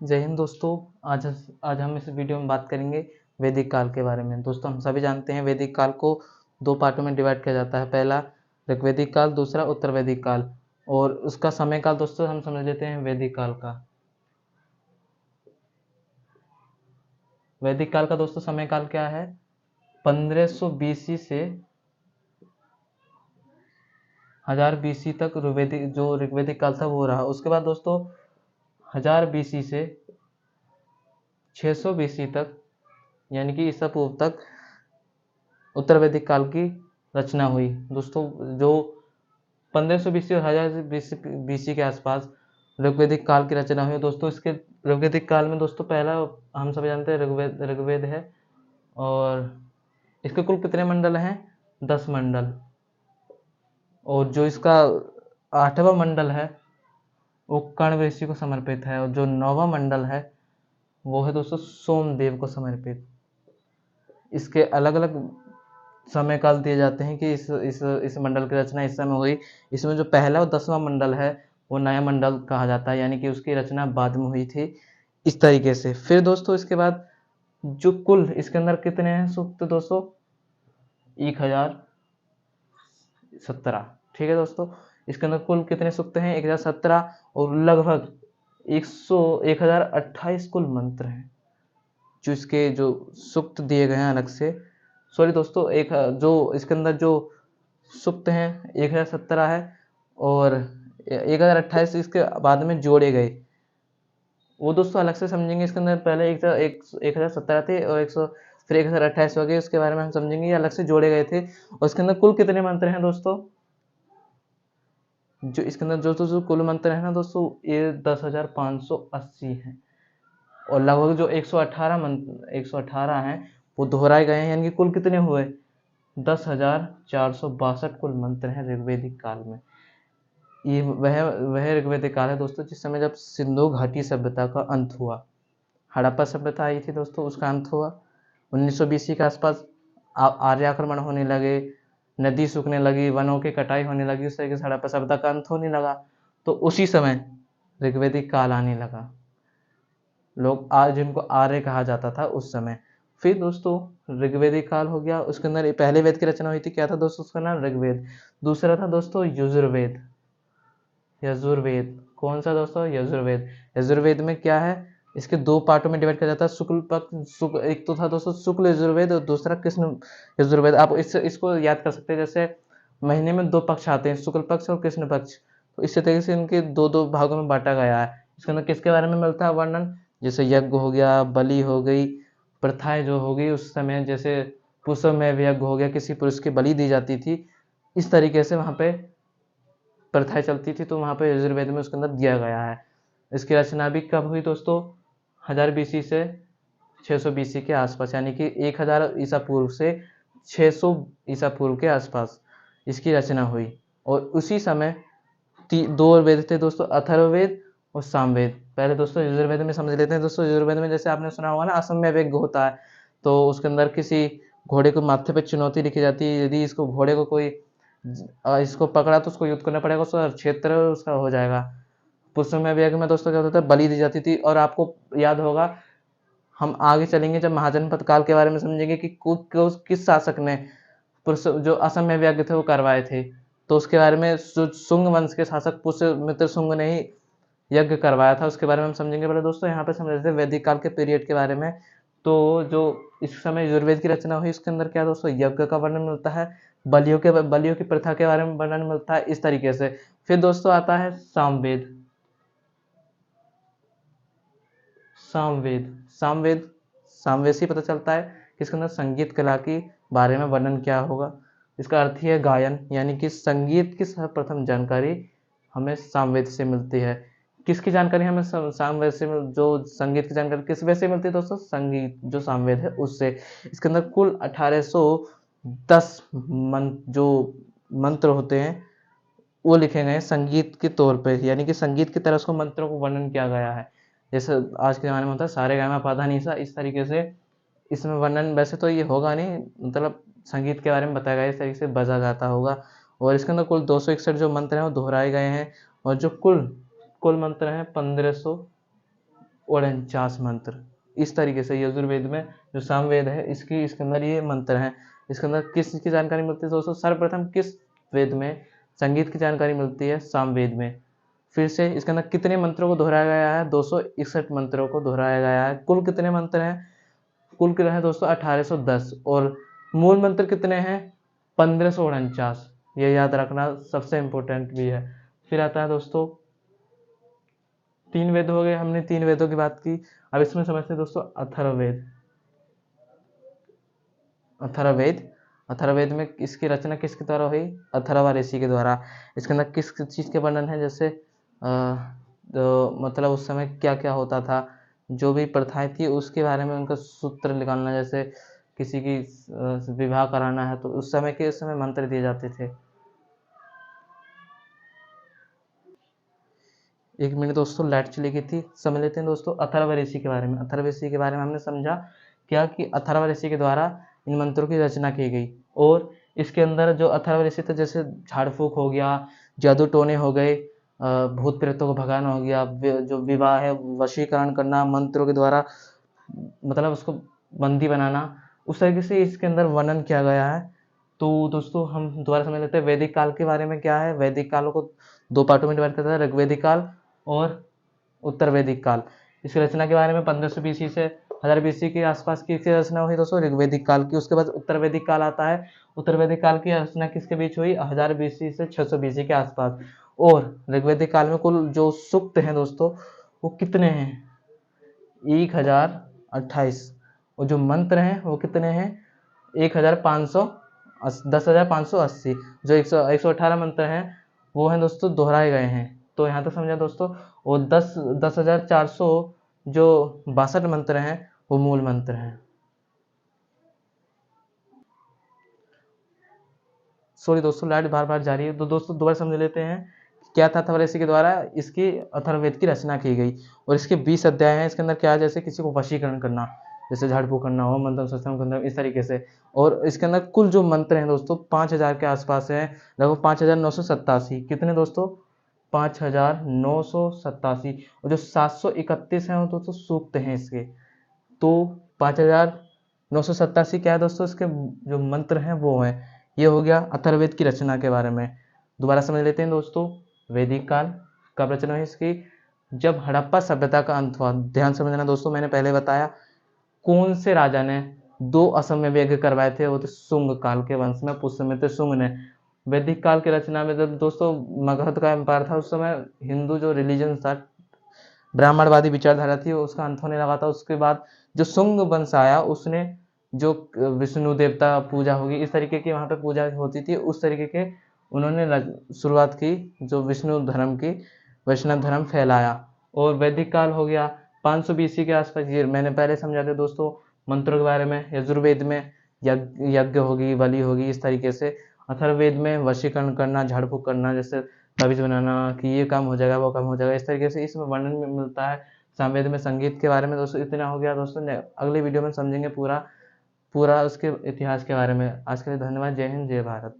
जय हिंद दोस्तों। आज आज हम इस वीडियो में बात करेंगे वैदिक काल के बारे में। दोस्तों, हम सभी जानते हैं वैदिक काल को दो पार्टों में डिवाइड किया जाता है। पहला ऋग्वैदिक काल, दूसरा उत्तर वैदिक काल। और उसका समय काल दोस्तों हम समझ लेते हैं वैदिक काल का। वैदिक काल का दोस्तों समय काल क्या है? 1500 BC से 1000 BC तक जो ऋग्वैदिक काल था वो रहा। उसके बाद दोस्तों 1000 BC से 600 BC तक, यानी कि ईसा पूर्व तक उत्तर वैदिक काल की रचना हुई। दोस्तों, जो 1500 BC और 1000 BC के आसपास ऋग्वैदिक काल की रचना हुई। दोस्तों, इसके ऋग्वैदिक काल में दोस्तों पहला हम सब जानते हैं ऋग्वेद है। और इसके कुल कितने मंडल हैं? 10 मंडल। और जो इसका 8वां मंडल है वो कर्ण ऋषि को समर्पित है। और जो 9वां मंडल है वो है दोस्तों सोमदेव को समर्पित। इसके अलग अलग समय काल दिए जाते हैं कि इस मंडल की रचना इस समय हुई। इसमें जो पहला और 10वां मंडल है वो नया मंडल कहा जाता है, यानी कि उसकी रचना बाद में हुई थी। इस तरीके से फिर दोस्तों इसके बाद जो कुल इसके अंदर कितने हैं सूक्त दोस्तों? 1017। ठीक है दोस्तों, इसके अंदर कुल कितने सूक्त हैं? 1017। और लगभग 1028 कुल मंत्र हैं जो इसके जो सूक्त दिए गए हैं अलग से। सॉरी दोस्तों, जो इसके अंदर जो सूक्त हैं 1017 है और 1028 इसके बाद में जोड़े गए, वो दोस्तों अलग से समझेंगे। इसके अंदर पहले 1017 थे और 100 फिर 1028 हो गए, उसके बारे में हम समझेंगे। ये अलग से जोड़े गए थे। और इसके अंदर कुल कितने मंत्र हैं दोस्तों? जो इसके अंदर जो कुल मंत्र है ना दोस्तों, ये 10,580 हैं। और लगभग जो 118 हैं वो दोहराए गए हैं, यानी कि कुल कितने हुए? 10,462 कुल मंत्र हैं ऋग्वैदिक काल में। ये वह ऋग्वैदिक काल है दोस्तों जिस समय जब सिंधु घाटी सभ्यता का अंत हुआ। हड़प्पा सभ्यता आई थी दोस्तों, उसका अंत हुआ 1900 BC के आसपास। आर्य आक्रमण होने लगे, नदी सूखने लगी, वनों की कटाई होने लगी, उस तरीके से हड़प्पा सभ्यता का अंत होने लगा। तो उसी समय ऋग्वैदिक काल आने लगा। लोग आज जिनको आर्य कहा जाता था उस समय। फिर दोस्तों ऋग्वैदिक काल हो गया, उसके अंदर पहले वेद की रचना हुई थी। क्या था दोस्तों? उसका नाम ऋग्वेद। दूसरा था दोस्तों यजुर्वेद। यजुर्वेद कौन सा दोस्तों? यजुर्वेद। यजुर्वेद में क्या है? इसके दो पार्टों में डिवाइड किया जाता है। शुक्ल पक्ष, एक तो था दोस्तों शुक्ल यजुर्वेद और दूसरा कृष्ण यजुर्वेद। आप इसको याद कर सकते हैं, जैसे महीने में 2 पक्ष आते हैं, शुक्ल पक्ष और कृष्ण पक्ष। तो इसी तरीके से इनके दो भागों में बांटा गया है। इसके अंदर किसके बारे में मिलता है वर्णन? जैसे यज्ञ हो गया, बलि हो गई, प्रथाएं जो हो गई उस समय, जैसे पुरुषों में यज्ञ हो गया, किसी पुरुष की बलि दी जाती थी। इस तरीके से वहाँ पे प्रथाएं चलती थी, तो वहाँ पे यजुर्वेद में उसके अंदर दिया गया है। इसकी रचना भी कब हुई दोस्तों? 1000 BC से 600 BC के आसपास, यानी कि 1000 ईसा पूर्व से 600 ईसा पूर्व के आसपास इसकी रचना हुई। और उसी समय दो वेद थे दोस्तों, अथर्ववेद और सामवेद। पहले दोस्तों यजुर्वेद में समझ लेते हैं। दोस्तों यजुर्वेद में जैसे आपने सुना होगा ना, असमय यज्ञ होता है, तो उसके अंदर किसी घोड़े को माथे पे चुनौती लिखी जाती है। यदि इसको घोड़े को कोई इसको पकड़ा तो उसको युद्ध करना पड़ेगा, उसका क्षेत्र उसका हो जाएगा। पुरुषों यज्ञ में दोस्तों क्या होता था? बलि दी जाती थी। और आपको याद होगा, हम आगे चलेंगे जब महाजनपद काल के बारे में समझेंगे कि किस शासक ने जो असमय यज्ञ थे वो करवाए थे। तो उसके बारे में शुंग वंश के शासक पुष्यमित्र शुंग ने ही यज्ञ करवाया था, उसके बारे में हम समझेंगे। पहले दोस्तों यहाँ पे समझ लेते हैं वैदिक काल के पीरियड के बारे में। तो जो इस समय यजुर्वेद की रचना हुई, इसके अंदर क्या दोस्तों? यज्ञ का वर्णन मिलता है, बलियों की प्रथा के बारे में वर्णन मिलता है, इस तरीके से। फिर दोस्तों आता है सामवेद। सामवेद सामवेद सामवेद से पता चलता है कि इसके अंदर संगीत कला की बारे में वर्णन क्या होगा। इसका अर्थ ही है गायन, यानी कि संगीत की सर्वप्रथम जानकारी हमें सामवेद से मिलती है। किसकी जानकारी हमें सामवेद से जो संगीत की जानकारी किस वजह से मिलती है दोस्तों? संगीत जो सामवेद है उससे। इसके अंदर कुल 1810 जो मंत्र होते हैं वो लिखे गए हैं संगीत के तौर पे, यानी कि संगीत की तरह उसको मंत्रों को वर्णन किया गया है। जैसे आज के ज़माने में होता है सारे गामा पाधा निसा, इस तरीके से इसमें वर्णन वैसे तो ये होगा नहीं, मतलब संगीत के बारे में बताया गया, इस तरीके से बजा जाता होगा। और इसके अंदर कुल 261 जो मंत्र हैं वो दोहराए गए हैं। और जो कुल मंत्र हैं 1500 49 मंत्र। इस तरीके से यजुर्वेद में जो सामवेद है इसके अंदर ये मंत्र हैं। इसके अंदर किस चीज़ की जानकारी मिलती है दोस्तों? सर्वप्रथम किस वेद में संगीत की जानकारी मिलती है? सामवेद में। फिर से इसके अंदर कितने मंत्रों को दोहराया गया है? 261 मंत्रों को दोहराया गया है। कुल कितने मंत्र हैं? कुल कितने हैं दोस्तों? 1810। और मूल मंत्र कितने हैं? 1549। ये याद रखना सबसे इम्पोर्टेंट भी है। फिर आता है दोस्तों 3 वेद हो गए, हमने 3 वेदों की बात की। अब इसमें समझते हैं दोस्तों अथर्ववेद। अथर्ववेद, अथर्ववेद में इसकी रचना किसके द्वारा हुई? अथर्व ऋषि के द्वारा। इसके अंदर किस चीज़ के वर्णन है? जैसे मतलब उस समय क्या क्या होता था, जो भी प्रथाएं थी उसके बारे में उनका सूत्र निकालना। जैसे किसी की विवाह कराना है तो उस समय मंत्र दिए जाते थे। 1 मिनट दोस्तों, लाइट चली गई थी। समझ लेते हैं दोस्तों अथर्व ऋषि के बारे में। अथर्व ऋषि के बारे में हमने समझा क्या कि अथर्व ऋषि के द्वारा इन मंत्रों की रचना की गई। और इसके अंदर जो अथर्व ऋषि थे, जैसे झाड़ फूक हो गया, जादू टोने हो गए, भूत प्रेतों को भगाना हो गया, जो विवाह है वशीकरण करना मंत्रों के द्वारा, मतलब उसको बंदी बनाना, उस तरीके से इसके अंदर वर्णन किया गया है। तो दोस्तों हम दोबारा समझ लेते हैं वैदिक काल के बारे में। क्या है? वैदिक काल को 2 पार्टों में डिवाइड करता है, ऋग्वैदिक काल और उत्तर वैदिक काल। इसकी रचना के बारे में 1500 बीसी से 1000 बीसी के आसपास की इसकी रचना हुई दोस्तों ऋग्वैदिक काल की। उसके बाद उत्तर वैदिक काल आता है। उत्तर वैदिक काल की रचना किसके बीच हुई? 1000 बीसी से 600 बीसी के आसपास। और ऋग्वैदिक काल में कुल जो सूक्त हैं दोस्तों वो कितने हैं? 1028। और जो मंत्र हैं वो कितने हैं? 10,580। जो 118 मंत्र हैं वो हैं दोस्तों दोहराए गए हैं। तो यहाँ तक समझा दोस्तों। और 10,400 जो 62 मंत्र हैं वो मूल मंत्र हैं। सॉरी दोस्तों, लाइट बार बार जा रही है। तो दोस्तों दोबारा समझ लेते हैं क्या था अथर्व ऋषि के द्वारा इसकी अथर्ववेद की रचना की गई। और इसके 20 अध्याय हैं। इसके अंदर क्या है? जैसे किसी को वशीकरण करना, जैसे झाड़ फूक करना हो, मंत्र सत्संग करना, इस तरीके से। और इसके अंदर कुल जो मंत्र हैं दोस्तों 5000 के आसपास हैं, लगभग 5987। कितने दोस्तों? 5987। और जो 731 हैं वो दोस्तों सूक्त हैं इसके। तो 5987 क्या है दोस्तों? इसके जो मंत्र हैं वो हैं। ये हो गया अथर्ववेद की रचना के बारे में। दोबारा समझ लेते हैं दोस्तों वैदिक काल कब रचना हुई इसकी? जब हड़प्पा सभ्यता का अंत हुआ। ध्यान समझना दोस्तों, मैंने पहले बताया कौन से राजा ने 2 असमय यज्ञ करवाए थे? वो थे शुंग काल के वंश में पुष्यमित्र शुंग ने। वैदिक काल की रचना में जब दोस्तों मगध का एम्पायर था, उस समय हिंदू जो रिलीजन था, ब्राह्मणवादी विचारधारा थी, उसका अंत होने लगा था। उसके बाद जो शुंग वंश आया उसने जो विष्णु देवता पूजा होगी, इस तरीके की वहाँ पे पूजा होती थी, उस तरीके के उन्होंने शुरुआत की, जो विष्णु धर्म की, वैष्णव धर्म फैलाया। और वैदिक काल हो गया 500 बीसी के आसपास। ये मैंने पहले समझा था दोस्तों मंत्रों के बारे में। यजुर्वेद में यज्ञ होगी, बलि होगी, इस तरीके से। अथर्ववेद में वशीकरण करना, झाड़ फूक करना, जैसे ताबीज बनाना कि ये काम हो जाएगा वो काम हो जाएगा, इस तरीके से इसमें वर्णन में मिलता है। सामवेद में संगीत के बारे में दोस्तों इतना हो गया दोस्तों। अगले वीडियो में समझेंगे पूरा उसके इतिहास के बारे में। आज के लिए धन्यवाद। जय हिंद, जय भारत।